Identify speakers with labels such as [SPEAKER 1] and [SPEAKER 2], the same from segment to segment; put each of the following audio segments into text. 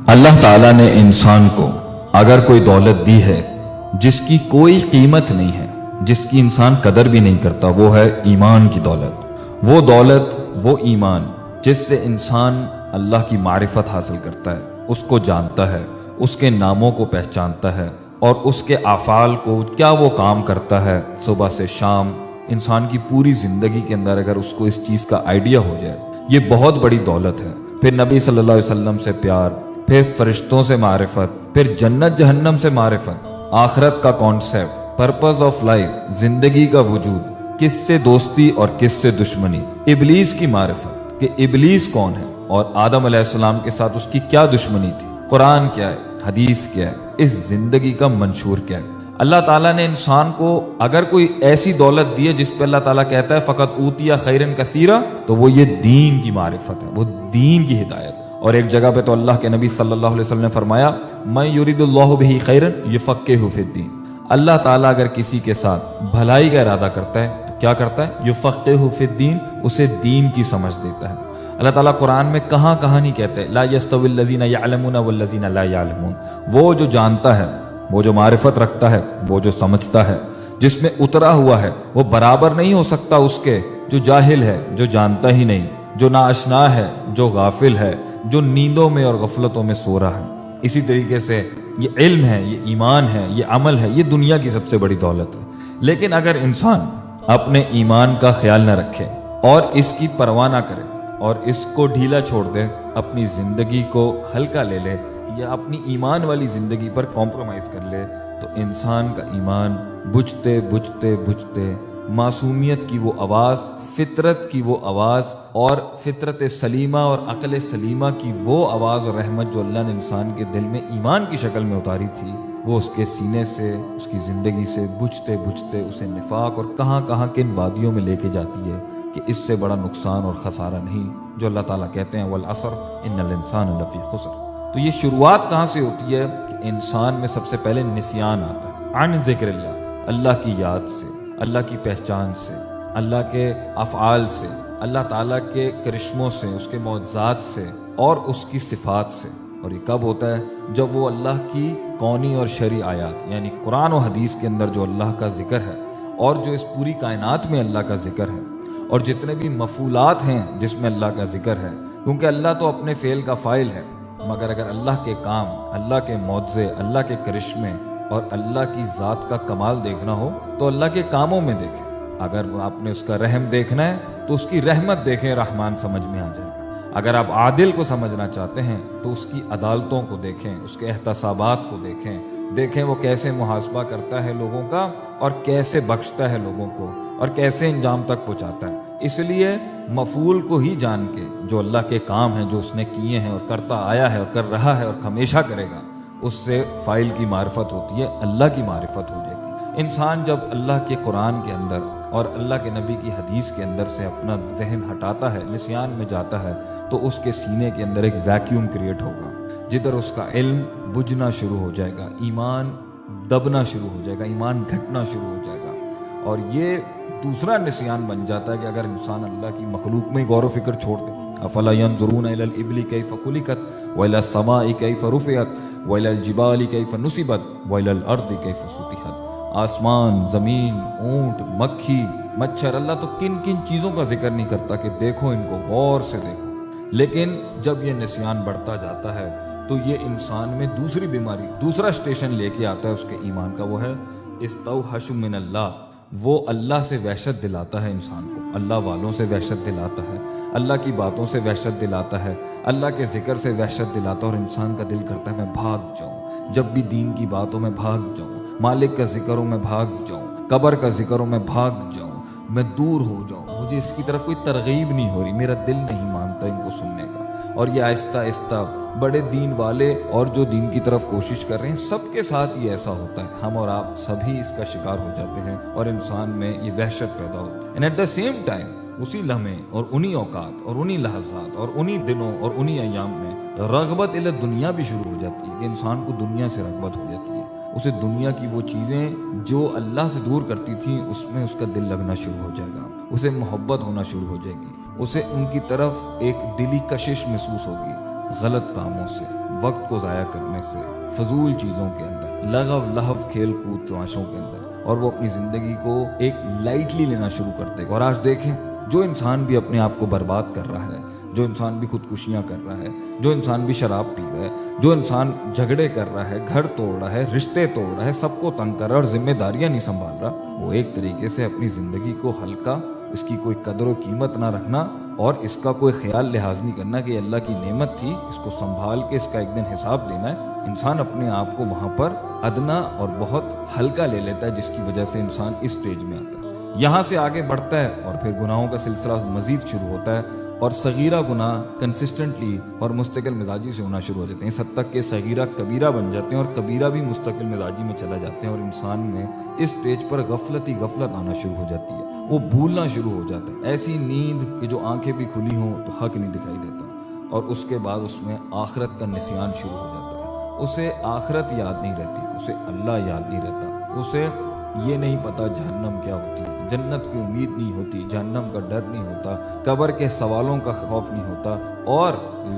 [SPEAKER 1] اللہ تعالیٰ نے انسان کو اگر کوئی دولت دی ہے جس کی کوئی قیمت نہیں ہے، جس کی انسان قدر بھی نہیں کرتا، وہ ہے ایمان کی دولت۔ وہ دولت، وہ ایمان جس سے انسان اللہ کی معرفت حاصل کرتا ہے، اس کو جانتا ہے، اس کے ناموں کو پہچانتا ہے اور اس کے افعال کو، کیا وہ کام کرتا ہے صبح سے شام، انسان کی پوری زندگی کے اندر اگر اس کو اس چیز کا آئیڈیا ہو جائے، یہ بہت بڑی دولت ہے۔ پھر نبی صلی اللہ علیہ وسلم سے پیار، پھر فرشتوں سے معرفت، پھر جنت جہنم سے معرفت، آخرت کا کانسیپٹ، پرپز آف لائف، زندگی کا وجود، کس سے دوستی اور کس سے دشمنی، ابلیس کی معرفت کہ ابلیس کون ہے اور آدم علیہ السلام کے ساتھ اس کی کیا دشمنی تھی، قرآن کیا ہے، حدیث کیا ہے، اس زندگی کا منشور کیا ہے۔ اللہ تعالیٰ نے انسان کو اگر کوئی ایسی دولت دی ہے جس پہ اللہ تعالیٰ کہتا ہے فقط اوتیا خیرن کثیرا، تو وہ یہ دین کی معرفت ہے، وہ دین کی ہدایت۔ اور ایک جگہ پہ تو اللہ کے نبی صلی اللہ علیہ وسلم نے فرمایا من یرید اللہ بہ خیرا یفقہہ فی الدین، اللہ تعالیٰ اگر کسی کے ساتھ بھلائی کا ارادہ کرتا ہے تو کیا کرتا ہے، یفقہہ فی الدین، اسے دین کی سمجھ دیتا ہے۔ اللہ تعالیٰ قرآن میں کہاں نہیں کہتے لا یستوی الذین یعلمون والذین لا یعلمون، وہ جو جانتا ہے، وہ جو معرفت رکھتا ہے، وہ جو سمجھتا ہے، جس میں اترا ہوا ہے، وہ برابر نہیں ہو سکتا اس کے جو جاہل ہے، جو جانتا ہی نہیں، جو ناآشنا ہے، جو غافل ہے، جو نیندوں میں اور غفلتوں میں سو رہا ہے۔ اسی طریقے سے یہ علم ہے، یہ ایمان ہے، یہ عمل ہے، یہ دنیا کی سب سے بڑی دولت ہے۔ لیکن اگر انسان اپنے ایمان کا خیال نہ رکھے اور اس کی پرواہ نہ کرے اور اس کو ڈھیلا چھوڑ دے، اپنی زندگی کو ہلکا لے لے یا اپنی ایمان والی زندگی پر کمپرومائز کر لے، تو انسان کا ایمان بجھتے بجھتے بجھتے معصومیت کی وہ آواز، فطرت کی وہ آواز اور فطرت سلیمہ اور عقل سلیمہ کی وہ آواز اور رحمت جو اللہ نے انسان کے دل میں ایمان کی شکل میں اتاری تھی، وہ اس کے سینے سے، اس کی زندگی سے بجھتے بجھتے اسے نفاق اور کہاں کن وادیوں میں لے کے جاتی ہے کہ اس سے بڑا نقصان اور خسارہ نہیں، جو اللہ تعالیٰ کہتے ہیں والعصر ان الانسان لفی خسر۔ تو یہ شروعات کہاں سے ہوتی ہے کہ انسان میں سب سے پہلے نسیان آتا ہے، عن ذکر اللہ، اللہ کی یاد سے، اللہ کی پہچان سے، اللہ کے افعال سے، اللہ تعالیٰ کے کرشموں سے، اس کے معجزات سے اور اس کی صفات سے۔ اور یہ کب ہوتا ہے؟ جب وہ اللہ کی کونی اور شرعی آیات یعنی قرآن و حدیث کے اندر جو اللہ کا ذکر ہے اور جو اس پوری کائنات میں اللہ کا ذکر ہے اور جتنے بھی مفعولات ہیں جس میں اللہ کا ذکر ہے، کیونکہ اللہ تو اپنے فعل کا فاعل ہے، مگر اگر اللہ کے کام، اللہ کے معجزے، اللہ کے کرشمے اور اللہ کی ذات کا کمال دیکھنا ہو تو اللہ کے کاموں میں دیکھیں۔ اگر آپ نے اس کا رحم دیکھنا ہے تو اس کی رحمت دیکھیں، رحمان سمجھ میں آ جائے گا۔ اگر آپ عادل کو سمجھنا چاہتے ہیں تو اس کی عدالتوں کو دیکھیں، اس کے احتسابات کو دیکھیں وہ کیسے محاسبہ کرتا ہے لوگوں کا اور کیسے بخشتا ہے لوگوں کو اور کیسے انجام تک پہنچاتا ہے۔ اس لیے مفعول کو ہی جان کے جو اللہ کے کام ہیں، جو اس نے کیے ہیں اور کرتا آیا ہے اور کر رہا ہے اور ہمیشہ کرے گا، اس سے فاعل کی معرفت ہوتی ہے، اللہ کی معرفت ہو جائے گی۔ انسان جب اللہ کے قرآن کے اندر اور اللہ کے نبی کی حدیث کے اندر سے اپنا ذہن ہٹاتا ہے، نسیان میں جاتا ہے، تو اس کے سینے کے اندر ایک ویکیوم کریٹ ہوگا، جدھر اس کا علم بجھنا شروع ہو جائے گا، ایمان دبنا شروع ہو جائے گا، ایمان گھٹنا شروع ہو جائے گا۔ اور یہ دوسرا نسیان بن جاتا ہے کہ اگر انسان اللہ کی مخلوق میں غور و فکر چھوڑ دے، افلا ينظرون الى الابل كيف خلقت والى السماء كيف رفعت والى الجبال كيف نصبت والى الارض كيف سطحت۔ آسمان، زمین، اونٹ، مکھی، مچھر، اللہ تو کن چیزوں کا ذکر نہیں کرتا کہ دیکھو ان کو، غور سے دیکھو۔ لیکن جب یہ نسیان بڑھتا جاتا ہے تو یہ انسان میں دوسری بیماری، دوسرا سٹیشن لے کے آتا ہے اس کے ایمان کا، وہ ہے استوحش من اللہ۔ وہ اللہ سے وحشت دلاتا ہے انسان کو، اللہ والوں سے وحشت دلاتا ہے، اللہ کی باتوں سے وحشت دلاتا ہے، اللہ کے ذکر سے وحشت دلاتا ہے، اور انسان کا دل کرتا ہے میں بھاگ جاؤں، جب بھی دین کی باتوں میں بھاگ جاؤں، مالک کا ذکر ہو میں بھاگ جاؤں، قبر کا ذکر ہو میں بھاگ جاؤں، میں دور ہو جاؤں، مجھے اس کی طرف کوئی ترغیب نہیں ہو رہی، میرا دل نہیں مانتا ان کو سننے کا۔ اور یہ آہستہ آہستہ بڑے دین والے اور جو دین کی طرف کوشش کر رہے ہیں، سب کے ساتھ یہ ایسا ہوتا ہے، ہم اور آپ سبھی اس کا شکار ہو جاتے ہیں اور انسان میں یہ وحشت پیدا ہوتی ہے۔ And at the same time اسی لمحے اور انہی اوقات اور انہی لحظات اور انہی دنوں اور انہی ایام میں رغبت الی دنیا بھی شروع ہو جاتی ہے کہ انسان کو دنیا سے رغبت ہو جاتی ہے، اسے دنیا کی وہ چیزیں جو اللہ سے دور کرتی تھیں اس میں اس کا دل لگنا شروع ہو جائے گا، اسے محبت ہونا شروع ہو جائے گی، اسے ان کی طرف ایک دلی کشش محسوس ہوگی، غلط کاموں سے، وقت کو ضائع کرنے سے، فضول چیزوں کے اندر، لغو لہو کھیل کود تماشوں کے اندر، اور وہ اپنی زندگی کو ایک لائٹلی لینا شروع کر دے گا۔ اور آج دیکھیں جو انسان بھی اپنے آپ کو برباد کر رہا ہے، جو انسان بھی خودکشیاں کر رہا ہے، جو انسان بھی شراب پی رہا ہے، جو انسان جھگڑے کر رہا ہے، گھر توڑ رہا ہے، رشتے توڑ رہا ہے، سب کو تنگ کر رہا ہے اور ذمہ داریاں نہیں سنبھال رہا، وہ ایک طریقے سے اپنی زندگی کو ہلکا، اس کی کوئی قدر و قیمت نہ رکھنا اور اس کا کوئی خیال لحاظ نہیں کرنا کہ یہ اللہ کی نعمت تھی، اس کو سنبھال کے اس کا ایک دن حساب دینا ہے، انسان اپنے آپ کو وہاں پر ادنا اور بہت ہلکا لے لیتا ہے، جس کی وجہ سے انسان اس سٹیج میں آتا ہے۔ یہاں سے آگے بڑھتا ہے اور پھر گناہوں کا سلسلہ مزید شروع ہوتا ہے، اور صغیرہ گناہ کنسسٹنٹلی اور مستقل مزاجی سے ہونا شروع ہو جاتے ہیں، اس حد تک کہ صغیرہ کبیرہ بن جاتے ہیں اور کبیرہ بھی مستقل مزاجی میں چلا جاتے ہیں، اور انسان میں اس سٹیج پر غفلت ہی غفلت آنا شروع ہو جاتی ہے، وہ بھولنا شروع ہو جاتا ہے، ایسی نیند کہ جو آنکھیں بھی کھلی ہوں تو حق نہیں دکھائی دیتا، اور اس کے بعد اس میں آخرت کا نسیان شروع ہو جاتا ہے، اسے آخرت یاد نہیں رہتی، اسے اللہ یاد نہیں رہتا، اسے یہ نہیں پتا جہنم کیا ہوتی ہے، جنت کی امید نہیں ہوتی، جہنم کا ڈر نہیں ہوتا، قبر کے سوالوں کا خوف نہیں ہوتا، اور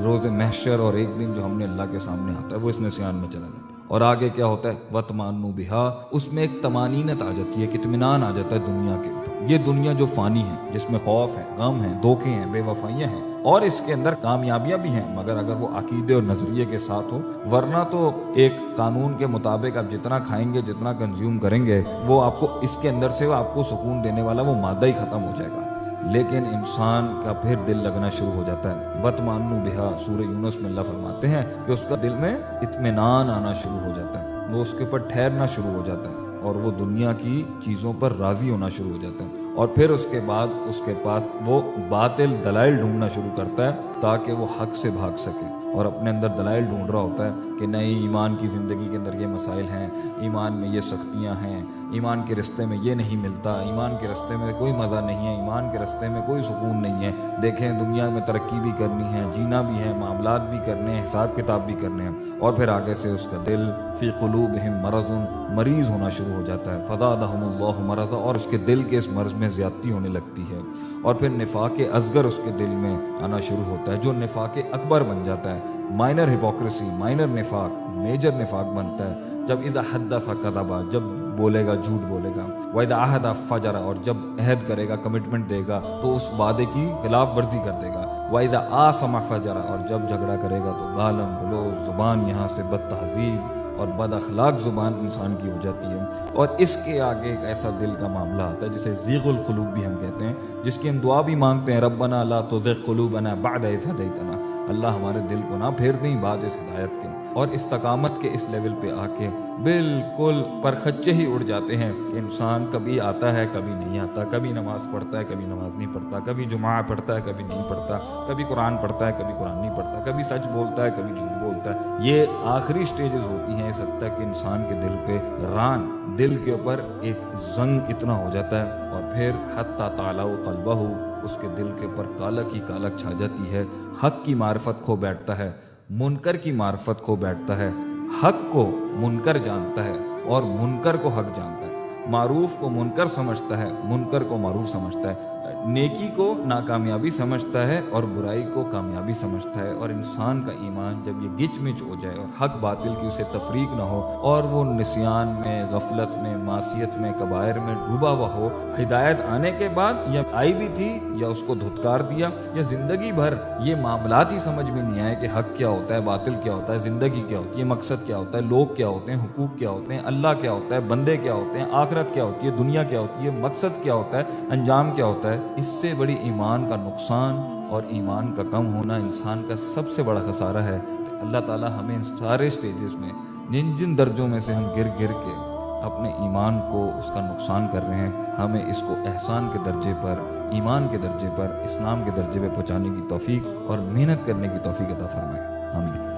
[SPEAKER 1] روز محشر اور ایک دن جو ہم نے اللہ کے سامنے آتا ہے وہ اس نسیان میں چلا جاتا ہے۔ اور آگے کیا ہوتا ہے؟ وَتْمَأَنُّ بِهَا، اس میں ایک طمانینت آ جاتی ہے، ایک اطمینان آ جاتا ہے دنیا کے اوپر، یہ دنیا جو فانی ہے، جس میں خوف ہے، غم ہے، دھوکے ہیں، بے وفائیاں ہیں، اور اس کے اندر کامیابیاں بھی ہیں، مگر اگر وہ عقیدے اور نظریے کے ساتھ ہو، ورنہ تو ایک قانون کے مطابق آپ جتنا کھائیں گے، جتنا کنزیوم کریں گے، وہ آپ کو اس کے اندر سے آپ کو سکون دینے والا وہ مادہ ہی ختم ہو جائے گا، لیکن انسان کا پھر دل لگنا شروع ہو جاتا ہے۔ وَتْمَأَنُّ بِهَا، سورہ یونس میں اللہ فرماتے ہیں کہ اس کا دل میں اطمینان آنا شروع ہو جاتا ہے، وہ اس کے اوپر ٹھہرنا شروع ہو جاتا ہے، اور وہ دنیا کی چیزوں پر راضی ہونا شروع ہو جاتا ہے، اور پھر اس کے بعد اس کے پاس وہ باطل دلائل ڈھونڈنا شروع کرتا ہے تاکہ وہ حق سے بھاگ سکے، اور اپنے اندر دلائل ڈھونڈ رہا ہوتا ہے کہ نہیں، ایمان کی زندگی کے اندر یہ مسائل ہیں، ایمان میں یہ سختیاں ہیں، ایمان کے رستے میں یہ نہیں ملتا، ایمان کے رستے میں کوئی مزہ نہیں ہے، ایمان کے رستے میں کوئی سکون نہیں ہے، دیکھیں دنیا میں ترقی بھی کرنی ہے، جینا بھی ہے، معاملات بھی کرنے ہیں، حساب کتاب بھی کرنے ہیں، اور پھر آگے سے اس کا دل فی قلوبہم مرض، مریض ہونا شروع ہو جاتا ہے، فزادہم اللہ مرضا، اور اس کے دل کے اس مرض میں زیادتی ہونے لگتی ہے، اور پھر نفاق اصغر اس کے دل میں آنا شروع ہوتا ہے، جو نفاق اکبر بن جاتا ہے، مائنر ہپوکریسی، مائنر نفاق میجر نفاق بنتا ہے، جب اذا حدث کذب، جب بولے گا جھوٹ بولے گا، وَإِذَا عَهَدَ فَجَرَ، اور جب عہد کرے گا، کمٹمنٹ دے گا تو اس وعدے کی خلاف ورزی کر دے گا، وَإِذَا آصَمَ فَجَرَ، اور جب جھگڑا کرے گا تو گالم گلوچ، زبان یہاں سے بد تہذیب اور بد اخلاق زبان انسان کی ہو جاتی ہے، اور اس کے آگے ایک ایسا دل کا معاملہ آتا ہے جسے ذیغ القلوب بھی ہم کہتے ہیں، جس کی ہم دعا بھی مانگتے ہیں، ربنا لا تزغ قلوبنا بعد اذ ہدیتنا، اللہ ہمارے دل کو نہ پھیر دیں بعد اس ہدایت کے، اور استقامت کے اس لیول پہ آ کے بالکل پرخچے ہی اڑ جاتے ہیں کہ انسان کبھی آتا ہے کبھی نہیں آتا، کبھی نماز پڑھتا ہے کبھی نماز نہیں پڑھتا، کبھی جمعہ پڑھتا ہے کبھی نہیں پڑھتا، کبھی قرآن پڑھتا ہے کبھی قرآن نہیں پڑھتا، کبھی سچ بولتا ہے کبھی جھوٹ بولتا ہے۔ یہ آخری سٹیجز ہوتی ہیں اس حد تک کہ انسان کے دل پہ ران، دل کے اوپر ایک زنگ اتنا ہو جاتا ہے، اور پھر حتی تعلق قلبہ، اس کے دل کے اوپر کالک ہی کالک چھا جاتی ہے، حق کی معرفت کھو بیٹھتا ہے، منکر کی معرفت کھو بیٹھتا ہے، حق کو منکر جانتا ہے اور منکر کو حق جانتا ہے، معروف کو منکر سمجھتا ہے، منکر کو معروف سمجھتا ہے، نیکی کو ناکامیابی سمجھتا ہے اور برائی کو کامیابی سمجھتا ہے، اور انسان کا ایمان جب یہ گچ مچ ہو جائے اور حق باطل کی اسے تفریق نہ ہو، اور وہ نسیان میں، غفلت میں، معصیت میں، کبائر میں ڈوبا ہوا ہو، ہدایت آنے کے بعد یا آئی بھی تھی یا اس کو دھتکار دیا، یا زندگی بھر یہ معاملات ہی سمجھ میں نہیں آئے کہ حق کیا ہوتا ہے، باطل کیا ہوتا ہے، زندگی کیا ہوتی ہے، مقصد کیا ہوتا ہے، لوگ کیا ہوتے ہیں، حقوق کیا ہوتے ہیں، اللہ کیا ہوتا ہے، بندے کیا ہوتے ہیں، آخرت کیا ہوتی ہے، دنیا کیا ہوتی ہے، مقصد کیا ہوتا ہے، انجام کیا ہوتا ہے، اس سے بڑی ایمان کا نقصان اور ایمان کا کم ہونا انسان کا سب سے بڑا خسارہ ہے۔ اللہ تعالیٰ ہمیں ان سارے سٹیجز میں، جن درجوں میں سے ہم گر کے اپنے ایمان کو اس کا نقصان کر رہے ہیں، ہمیں اس کو احسان کے درجے پر، ایمان کے درجے پر، اسلام کے درجے پہ پہنچانے کی توفیق اور محنت کرنے کی توفیق عطا فرمائے، آمین۔